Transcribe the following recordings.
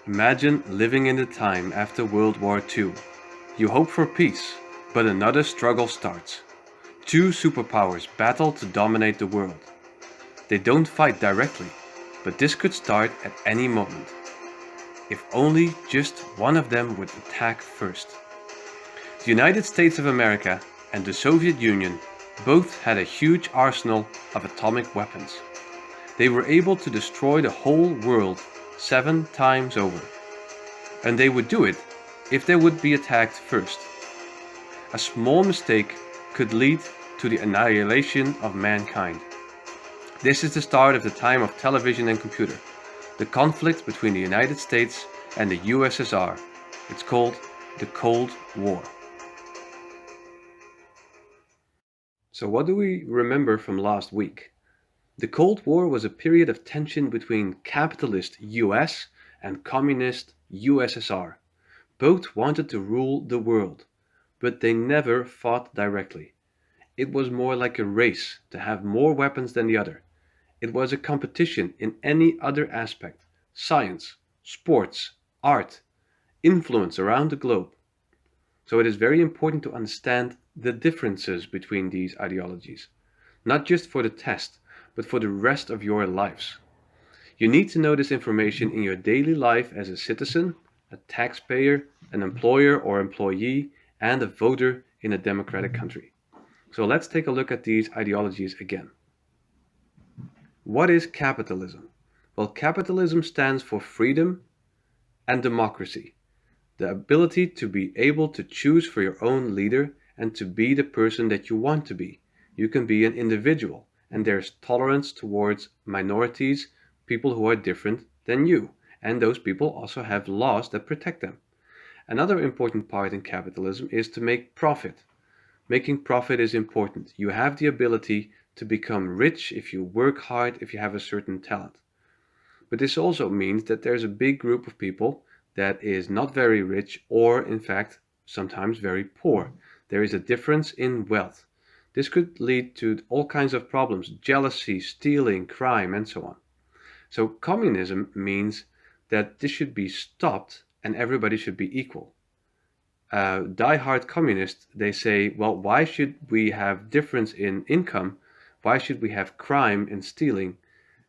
Imagine living in the time after World War II. You hope for peace, but another struggle starts. Two superpowers battle to dominate the world. They don't fight directly, but this could start at any moment. If only just one of them would attack first. The United States of America and the Soviet Union both had a huge arsenal of atomic weapons. They were able to destroy the whole world 7 times over. And they would do it if they would be attacked first. A small mistake could lead to the annihilation of mankind. This is the start of the time of television and computer, the conflict between the United States and the USSR. It's called the Cold War. So what do we remember from last week? The Cold War was a period of tension between capitalist US and communist USSR. Both wanted to rule the world, but they never fought directly. It was more like a race to have more weapons than the other. It was a competition in any other aspect: science, sports, art, influence around the globe. So it is very important to understand the differences between these ideologies, not just for the test, but for the rest of your lives. You need to know this information in your daily life as a citizen, a taxpayer, an employer or employee, and a voter in a democratic country. So let's take a look at these ideologies again. What is capitalism? Well, capitalism stands for freedom and democracy, the ability to be able to choose for your own leader and to be the person that you want to be. You can be an individual, and there's tolerance towards minorities, people who are different than you, and those people also have laws that protect them. Another important part in capitalism is to make profit. Making profit is important. You have the ability to become rich if you work hard, if you have a certain talent. But this also means that there's a big group of people that is not very rich, or in fact sometimes very poor. There is a difference in wealth. This could lead to all kinds of problems: jealousy, stealing, crime, and so on. So communism means that this should be stopped and everybody should be equal. Die-hard communists, they say, well, why should we have difference in income? Why should we have crime and stealing?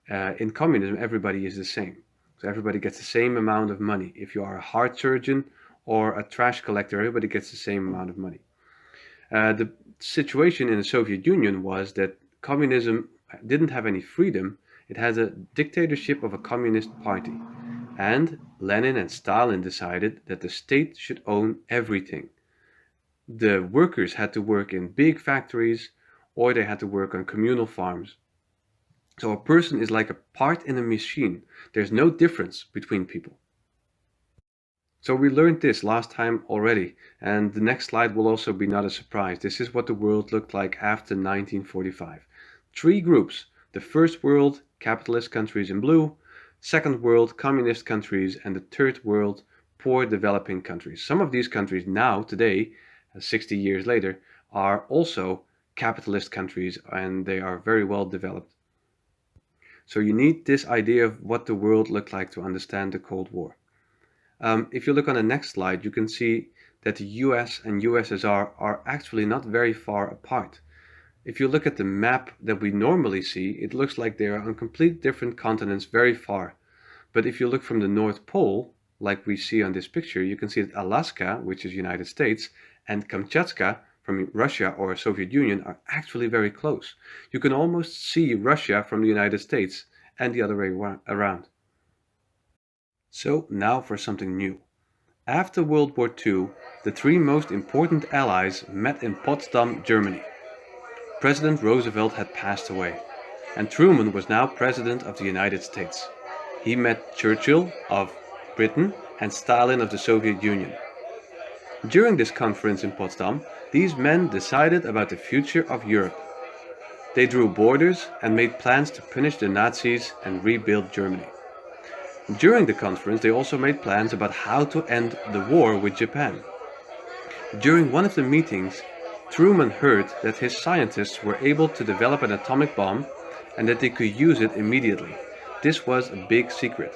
In communism, everybody is the same. So everybody gets the same amount of money. If you are a heart surgeon or a trash collector, everybody gets the same amount of money. The situation in the Soviet Union was that communism didn't have any freedom. It had a dictatorship of a communist party. And Lenin and Stalin decided that the state should own everything. The workers had to work in big factories, or they had to work on communal farms. So a person is like a part in a machine. There's no difference between people. So we learned this last time already, and the next slide will also be not a surprise. This is what the world looked like after 1945. 3 groups: the first world, capitalist countries in blue; second world, communist countries; and the third world, poor developing countries. Some of these countries now, today, 60 years later, are also capitalist countries, and they are very well developed. So you need this idea of what the world looked like to understand the Cold War. If you look on the next slide, you can see that the US and USSR are actually not very far apart. If you look at the map that we normally see, it looks like they are on complete different continents very far. But if you look from the North Pole, like we see on this picture, you can see that Alaska, which is United States, and Kamchatka from Russia or Soviet Union are actually very close. You can almost see Russia from the United States and the other way around. So now for something new. After World War II, the 3 most important allies met in Potsdam, Germany. President Roosevelt had passed away, and Truman was now President of the United States. He met Churchill of Britain and Stalin of the Soviet Union. During this conference in Potsdam, these men decided about the future of Europe. They drew borders and made plans to punish the Nazis and rebuild Germany. During the conference, they also made plans about how to end the war with Japan. During one of the meetings, Truman heard that his scientists were able to develop an atomic bomb and that they could use it immediately. This was a big secret.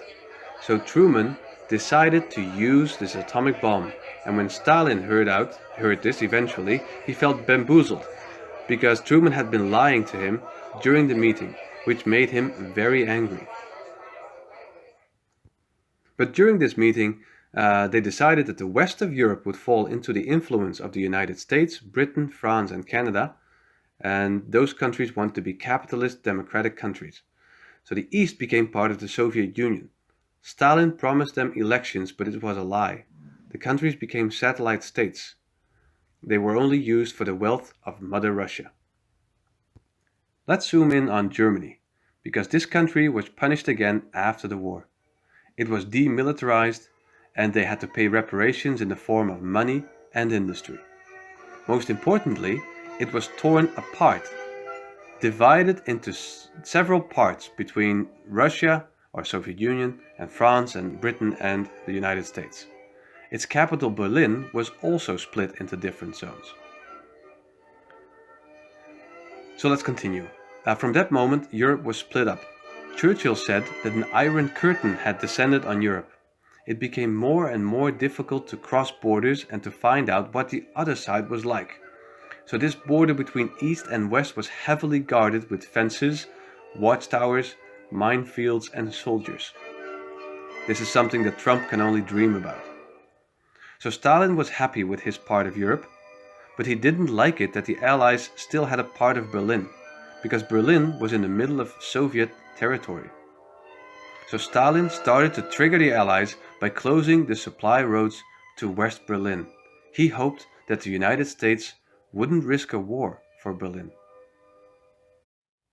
So Truman decided to use this atomic bomb. And when Stalin heard this eventually, he felt bamboozled because Truman had been lying to him during the meeting, which made him very angry. But during this meeting, they decided that the west of Europe would fall into the influence of the United States, Britain, France, and Canada, and those countries want to be capitalist democratic countries. So the East became part of the Soviet Union. Stalin promised them elections, but it was a lie. The countries became satellite states. They were only used for the wealth of Mother Russia. Let's zoom in on Germany, because this country was punished again after the war. It was demilitarized, and they had to pay reparations in the form of money and industry. Most importantly, it was torn apart, divided into several parts between Russia or Soviet Union and France and Britain and the United States. Its capital Berlin was also split into different zones. So let's continue. From that moment, Europe was split up. Churchill said that an iron curtain had descended on Europe. It became more and more difficult to cross borders and to find out what the other side was like. So this border between East and West was heavily guarded with fences, watchtowers, minefields, and soldiers. This is something that Trump can only dream about. So Stalin was happy with his part of Europe, but he didn't like it that the Allies still had a part of Berlin, because Berlin was in the middle of Soviet territory. So Stalin started to trigger the Allies by closing the supply roads to West Berlin. He hoped that the United States wouldn't risk a war for Berlin.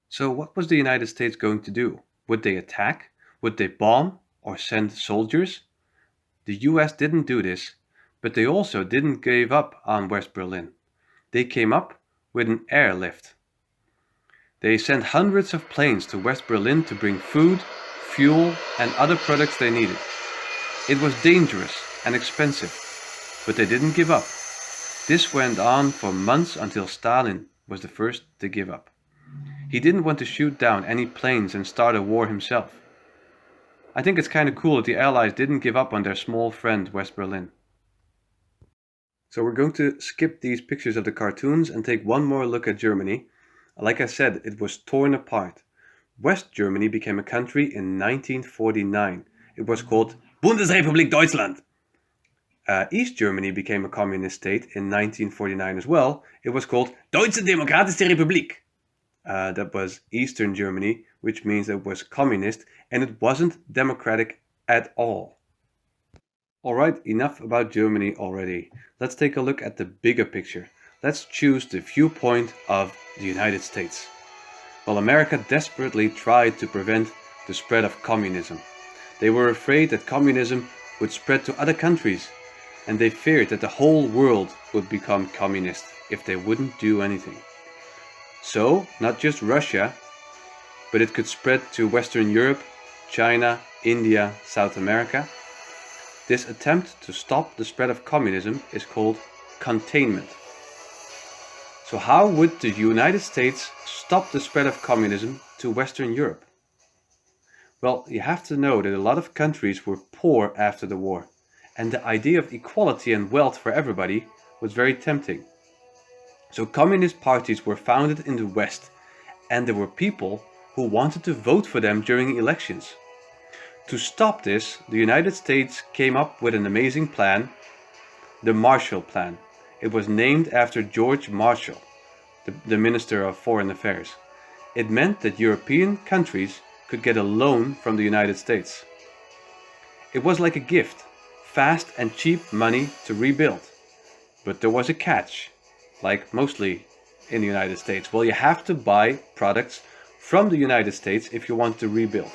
So what was the United States going to do? Would they attack? Would they bomb or send soldiers? The US didn't do this, but they also didn't give up on West Berlin. They came up with an airlift. They sent hundreds of planes to West Berlin to bring food, fuel, and other products they needed. It was dangerous and expensive, but they didn't give up. This went on for months until Stalin was the first to give up. He didn't want to shoot down any planes and start a war himself. I think it's kind of cool that the Allies didn't give up on their small friend West Berlin. So we're going to skip these pictures of the cartoons and take one more look at Germany. Like I said, it was torn apart. West Germany became a country in 1949. It was called Bundesrepublik Deutschland. East Germany became a communist state in 1949 as well. It was called Deutsche Demokratische Republik. That was Eastern Germany, which means it was communist, and it wasn't democratic at all. Alright, enough about Germany already. Let's take a look at the bigger picture. Let's choose the viewpoint of the United States. Well, America desperately tried to prevent the spread of communism. They were afraid that communism would spread to other countries, and they feared that the whole world would become communist if they wouldn't do anything. So, not just Russia, but it could spread to Western Europe, China, India, South America. This attempt to stop the spread of communism is called containment. So how would the United States stop the spread of communism to Western Europe? Well, you have to know that a lot of countries were poor after the war, and the idea of equality and wealth for everybody was very tempting. So communist parties were founded in the West, and there were people who wanted to vote for them during elections. To stop this, the United States came up with an amazing plan, the Marshall Plan. It was named after George Marshall, the Minister of Foreign Affairs. It meant that European countries could get a loan from the United States. It was like a gift, fast and cheap money to rebuild. But there was a catch, like mostly in the United States. Well, you have to buy products from the United States if you want to rebuild.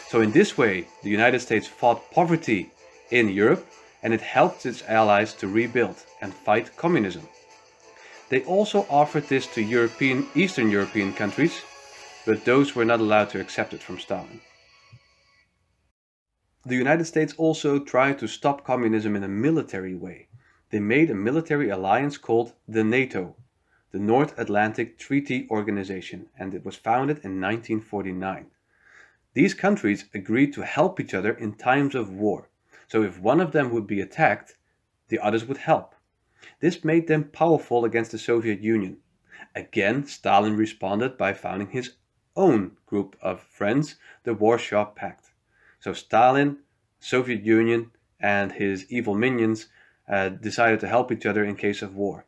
So in this way, the United States fought poverty in Europe, and it helped its allies to rebuild and fight communism. They also offered this to Eastern European countries, but those were not allowed to accept it from Stalin. The United States also tried to stop communism in a military way. They made a military alliance called the NATO, the North Atlantic Treaty Organization, and it was founded in 1949. These countries agreed to help each other in times of war. So if one of them would be attacked, the others would help. This made them powerful against the Soviet Union. Again, Stalin responded by founding his own group of friends, the Warsaw Pact. So Stalin, Soviet Union, and his evil minions decided to help each other in case of war.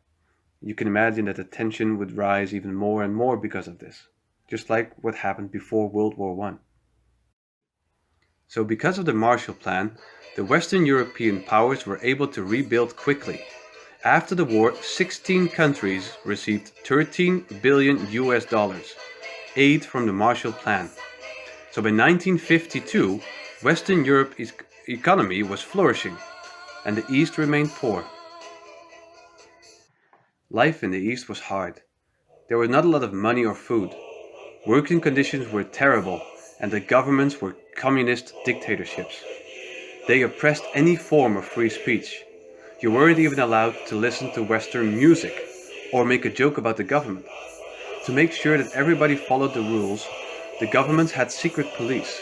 You can imagine that the tension would rise even more and more because of this, just like what happened before World War I. So because of the Marshall Plan, the Western European powers were able to rebuild quickly. After the war, 16 countries received 13 billion US dollars aid from the Marshall Plan. So by 1952, Western Europe's economy was flourishing and the East remained poor. Life in the East was hard. There was not a lot of money or food. Working conditions were terrible and the governments were communist dictatorships. They oppressed any form of free speech. You weren't even allowed to listen to Western music or make a joke about the government. To make sure that everybody followed the rules, the governments had secret police,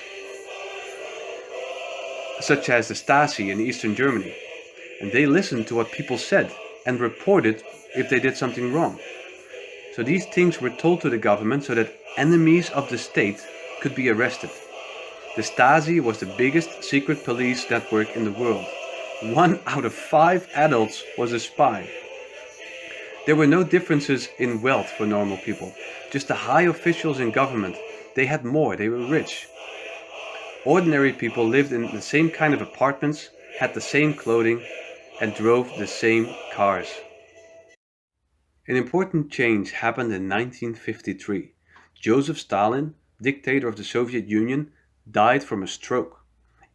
such as the Stasi in Eastern Germany, and they listened to what people said and reported if they did something wrong. So these things were told to the government so that enemies of the state could be arrested. The Stasi was the biggest secret police network in the world. 1 out of 5 adults was a spy. There were no differences in wealth for normal people. Just the high officials in government. They had more, they were rich. Ordinary people lived in the same kind of apartments, had the same clothing, and drove the same cars. An important change happened in 1953. Joseph Stalin, dictator of the Soviet Union, died from a stroke.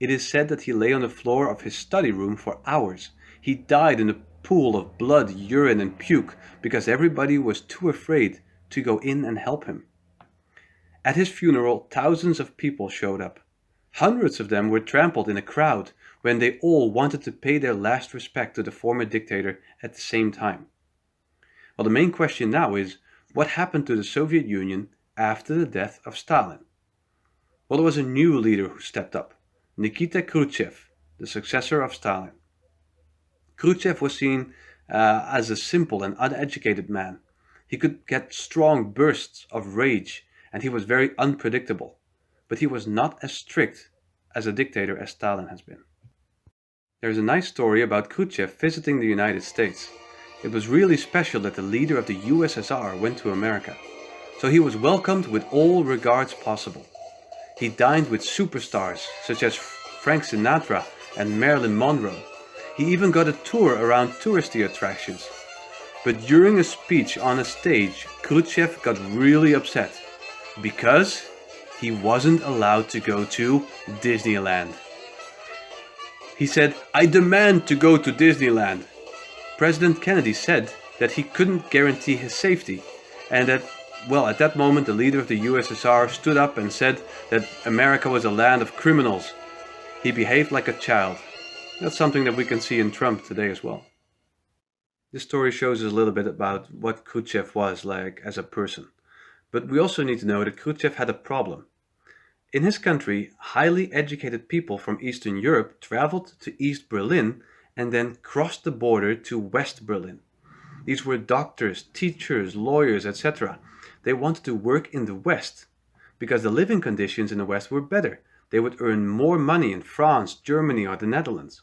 It is said that he lay on the floor of his study room for hours. He died in a pool of blood, urine, and puke because everybody was too afraid to go in and help him. At his funeral, thousands of people showed up. Hundreds of them were trampled in a crowd when they all wanted to pay their last respect to the former dictator at the same time. Well, the main question now is, what happened to the Soviet Union after the death of Stalin? Well, there was a new leader who stepped up, Nikita Khrushchev, the successor of Stalin. Khrushchev was seen as a simple and uneducated man. He could get strong bursts of rage and he was very unpredictable, but he was not as strict as a dictator as Stalin has been. There is a nice story about Khrushchev visiting the United States. It was really special that the leader of the USSR went to America, so he was welcomed with all regards possible. He dined with superstars such as Frank Sinatra and Marilyn Monroe. He even got a tour around touristy attractions. But during a speech on a stage, Khrushchev got really upset because he wasn't allowed to go to Disneyland. He said, "I demand to go to Disneyland." President Kennedy said that he couldn't guarantee his safety and that, well, at that moment the leader of the USSR stood up and said that America was a land of criminals. He behaved like a child. That's something that we can see in Trump today as well. This story shows us a little bit about what Khrushchev was like as a person. But we also need to know that Khrushchev had a problem. In his country, highly educated people from Eastern Europe traveled to East Berlin and then crossed the border to West Berlin. These were doctors, teachers, lawyers, etc. They wanted to work in the West because the living conditions in the West were better. They would earn more money in France, Germany, or the Netherlands.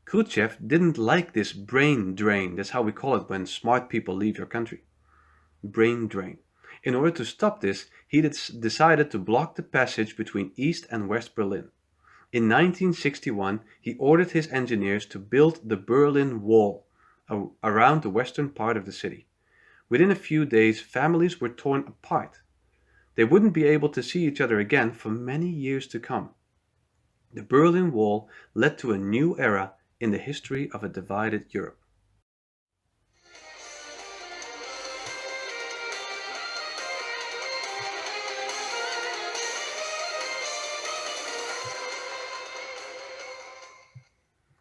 Khrushchev didn't like this brain drain. That's how we call it when smart people leave your country. Brain drain. In order to stop this, he decided to block the passage between East and West Berlin. In 1961, he ordered his engineers to build the Berlin Wall around the western part of the city. Within a few days, families were torn apart. They wouldn't be able to see each other again for many years to come. The Berlin Wall led to a new era in the history of a divided Europe.